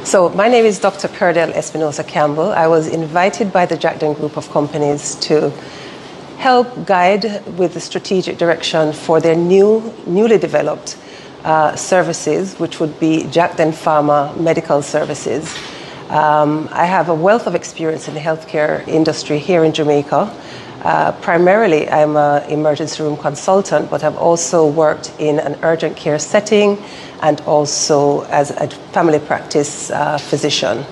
So my name is Dr. Cardell Espinosa Campbell. I was invited by the Jacden Group of companies to help guide with the strategic direction for their newly developed services, which would be Jacden Pharma Medical Services. I have a wealth of experience in the healthcare industry here in Jamaica. Primarily, I'm an emergency room consultant, but I've also worked in an urgent care setting and also as a family practice physician.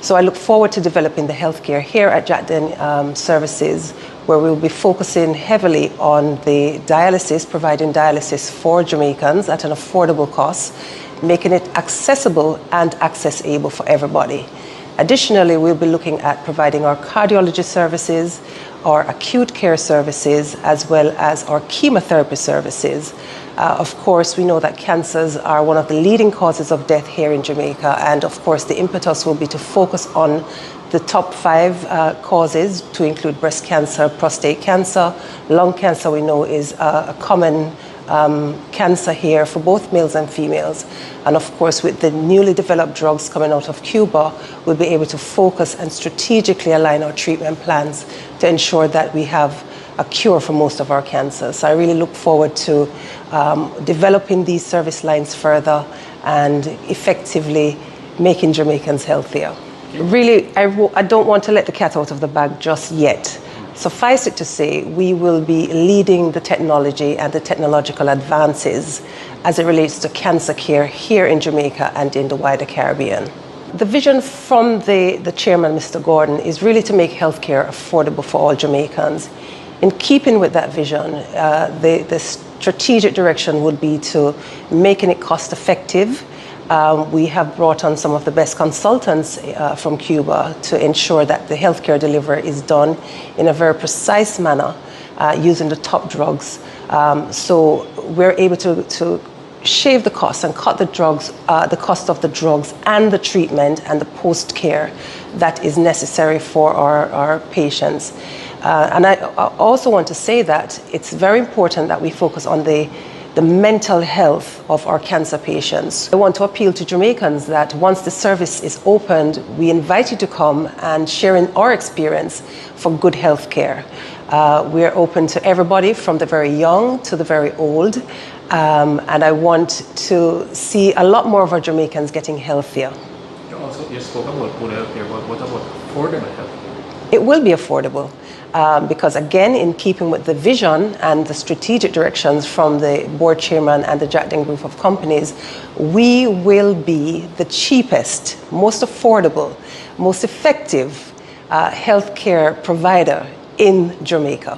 So I look forward to developing the healthcare here at Jacden Services, where we'll be focusing heavily on the dialysis, providing dialysis for Jamaicans at an affordable cost, making it accessible and accessible for everybody. Additionally, we'll be looking at providing our cardiology services, our acute care services, as well as our chemotherapy services. Of course, we know that cancers are one of the leading causes of death here in Jamaica, and of course the impetus will be to focus on the top 5 causes, to include breast cancer, prostate cancer, lung cancer. We know is a common cancer here for both males and females. And of course, with the newly developed drugs coming out of Cuba, we'll be able to focus and strategically align our treatment plans to ensure that we have a cure for most of our cancers. So I really look forward to developing these service lines further and effectively making Jamaicans healthier. Really, I don't want to let the cat out of the bag just yet. Suffice it to say, we will be leading the technology and the technological advances as it relates to cancer care here in Jamaica and in the wider Caribbean. The vision from the chairman, Mr. Gordon, is really to make healthcare affordable for all Jamaicans. In keeping with that vision, the strategic direction would be to making it cost effective. We have brought on some of the best consultants from Cuba to ensure that the healthcare delivery is done in a very precise manner using the top drugs. So we're able to shave the cost and cut the cost of the drugs and the treatment and the post-care that is necessary for our patients. And I also want to say that it's very important that we focus on the mental health of our cancer patients. I want to appeal to Jamaicans that once the service is opened, we invite you to come and share in our experience for good health care. We're open to everybody from the very young to the very old. And I want to see a lot more of our Jamaicans getting healthier. You spoke about good health care, but what about affordable health care? It will be affordable. Because again, in keeping with the vision and the strategic directions from the board chairman and the Jacden Group of companies, we will be the cheapest, most affordable, most effective healthcare provider in Jamaica.